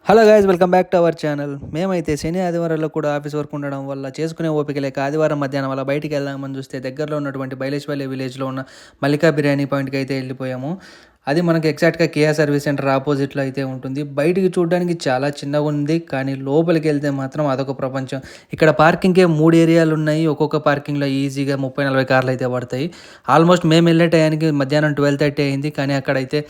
Hello guys, welcome back to our channel. మేమైతే శని ఆదివారాల్లో కూడా office work ఉండడం వల్ల చేసుకునే ఓపిక లేక ఆదివారం మధ్యాహ్నం వల్ల బయటికి వెళ్దామని చూస్తే దగ్గరలో ఉన్నటువంటి బైలేశ్వల్లి విలేజ్లో ఉన్న మల్లికా బిర్యానీ పాయింట్కి అయితే వెళ్ళిపోయాము. అది మనకి ఎగ్జాక్ట్గా కియా సర్వీస్ సెంటర్ ఆపోజిట్లో అయితే ఉంటుంది. బయటికి చూడడానికి చాలా చిన్నగా ఉంది, కానీ లోపలికి వెళ్తే మాత్రం అదొక ప్రపంచం. ఇక్కడ పార్కింగ్కే 3 ఏరియాలు ఉన్నాయి. ఒక్కొక్క పార్కింగ్లో ఈజీగా 30-40 కార్లు అయితే పడతాయి. ఆల్మోస్ట్ మేము వెళ్ళే టయానికి మధ్యాహ్నం 12:30 అయింది, కానీ అక్కడైతే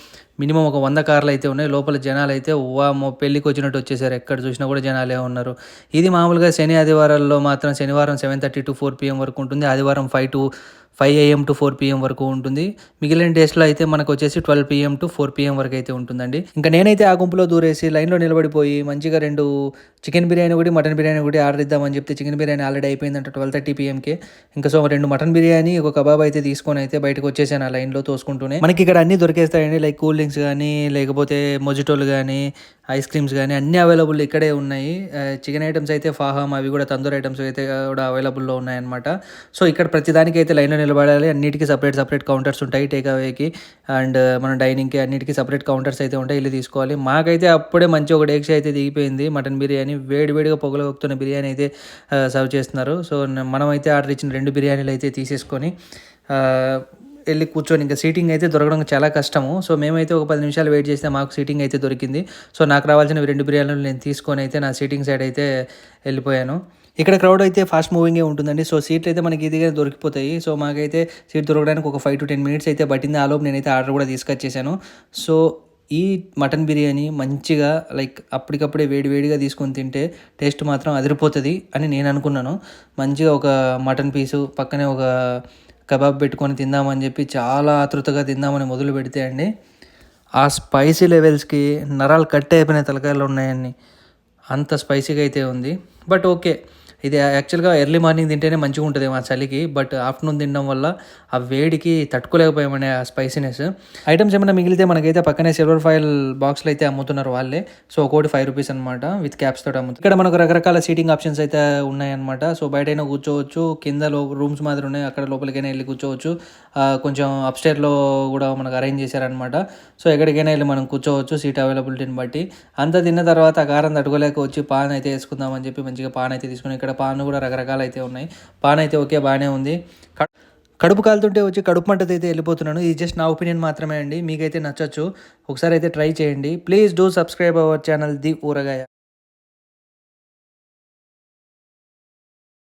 మినిమం ఒక 100 కార్లు అయితే ఉన్నాయి. లోపల జనాలు అయితే వామ్మో పెళ్ళికి వచ్చినట్టు వచ్చేసారు. ఎక్కడ చూసినా కూడా జనాలే ఉన్నారు. ఇది మామూలుగా శని ఆదివారాల్లో మాత్రం శనివారం 7:30 to 4 PM వరకు ఉంటుంది. ఆదివారం 5 AM to 4 PM వరకు ఉంటుంది. మిగిలిన డేస్లో అయితే మనకు వచ్చేసి 12 PM to 4 PM వరకు అయితే ఉంటుందండి. ఇంకా నేనైతే ఆ గుంపులో దూరేసి లైన్లో నిలబడిపోయి మంచిగా 2 చికెన్ బిర్యానీ ఒకటి, మటన్ బిర్యానీ ఒకటి ఆర్డర్ ఇద్దామని చెప్తే చికెన్ బిర్యానీ ఆల్రెడీ అయిపోయిందంట 12:30 PMకే. ఇంకా సో 2 మటన్ బిర్యానీ, ఒక కబాబ్ అయితే తీసుకొని అయితే బయటకు వచ్చేసాను ఆ లైన్లో తోసుకుంటూనే. మనకి ఇక్కడ అన్నీ దొరికేస్తాయండి, లైక్ కూల్ డ్రింక్స్ కానీ, లేకపోతే మొజిటోలు కానీ, ఐస్ క్రీమ్స్ కానీ అన్నీ అవైలబుల్ ఇక్కడే ఉన్నాయి. చికెన్ ఐటమ్స్ అయితే ఫాహమ్, అవి కూడా తందూరి ఐటమ్స్ అయితే కూడా అవైలబుల్లో ఉన్నాయన్నమాట. సో ఇక్కడ ప్రతిదానికి అయితే లైన్లో నిలబడాలి. అన్నిటికీ సపరేట్ కౌంటర్స్ ఉంటాయి. టేక్ అవేకి అండ్ మన డైనింగ్కి అన్నిటికీ సపరేట్ కౌంటర్స్ అయితే ఉంటాయి. వెళ్ళి తీసుకోవాలి. మాకైతే అప్పుడే మంచి ఒక డేక్ష అయితే దిగిపోయింది. మటన్ బిర్యానీ వేడివేడిగా పొగలొక్కుతున్న బిర్యానీ అయితే సర్వ్ చేస్తున్నారు. సో మనమైతే ఆర్డర్ ఇచ్చిన 2 బిర్యానీలు అయితే తీసేసుకొని వెళ్ళి కూర్చొని, ఇంకా సీటింగ్ అయితే దొరకడం చాలా కష్టము. సో మేమైతే ఒక 10 నిమిషాలు వెయిట్ చేస్తే మాకు సీటింగ్ అయితే దొరికింది. సో నాకు రావాల్సిన 2 బిర్యానీలు నేను తీసుకొని అయితే నా సీటింగ్ సైడ్ అయితే వెళ్ళిపోయాను. ఇక్కడ క్రౌడ్ అయితే ఫాస్ట్ మూవింగే ఉంటుందండి. సో సీట్లు అయితే మనకి ఈజీగా దొరికిపోతాయి. సో మాకైతే సీట్ దొరకడానికి ఒక 5 to 10 minutes అయితే పట్టింది. ఆలోపు నేనైతే ఆర్డర్ కూడా తీసుకొచ్చేసాను. సో ఈ మటన్ బిర్యానీ మంచిగా లైక్ అప్పటికప్పుడే వేడివేడిగా తీసుకొని తింటే టేస్ట్ మాత్రం అదిరిపోతుంది అని నేను అనుకున్నాను. మంచిగా ఒక మటన్ పీసు పక్కనే ఒక కబాబ్ పెట్టుకొని తిందామని చెప్పి చాలా ఆతృతగా తిందామని మొదలు పెడితే అండి, ఆ స్పైసీ లెవెల్స్కి నరాలు కట్ అయిపోయిన తలకాయలు ఉన్నాయండి. అంత స్పైసీగా అయితే ఉంది. బట్ ఓకే, ఇది యాక్చువల్గా ఎర్లీ మార్నింగ్ తింటేనే మంచిగా ఉంటుంది మా చలికి. బట్ ఆఫ్టర్నూన్ తినడం వల్ల ఆ వేడికి తట్టుకోలేకపోయామనే ఆ స్పైసీనెస్. ఐటమ్స్ ఏమైనా మిగిలితే మనకైతే పక్కనే సిల్వర్ ఫాయిల్ బాక్స్లో అయితే అమ్ముతున్నారు వాళ్ళే. సో ఒకటి 5 రూపీస్ అనమాట, విత్ క్యాప్స్ తోటి అమ్ముతారు. ఇక్కడ మనకు రకరకాల సీటింగ్ ఆప్షన్స్ అయితే ఉన్నాయన్నమాట. సో బయటైనా కూర్చోవచ్చు, కింద రూమ్స్ మాదిరి ఉన్నాయి, అక్కడ లోపలికైనా వెళ్ళి కూర్చోవచ్చు. కొంచెం అప్స్టేర్లో కూడా మనకు అరేంజ్ చేశారనమాట. సో ఎక్కడికైనా వెళ్ళి మనం కూర్చోవచ్చు సీట్ అవైలబిలిటీని బట్టి. అంతా తిన్న తర్వాత ఆ కారం తట్టుకోలేక వచ్చి పాన్ అయితే వేసుకుందామని చెప్పి మంచిగా పాన్ అయితే తీసుకుని, ఇక్కడ పాన్ కూడా రకరకాలు అయితే ఉన్నాయి. పాన్ అయితే ఓకే బాగానే ఉంది. కడుపు కాలుతుంటే వచ్చి కడుపు మంటతో అయితే వెళ్ళిపోతున్నాను. ఇది జస్ట్ నా ఒపీనియన్ మాత్రమే అండి, మీకైతే నచ్చచ్చు. ఒకసారి అయితే ట్రై చేయండి. Please do subscribe our channel the ఊరగాయ.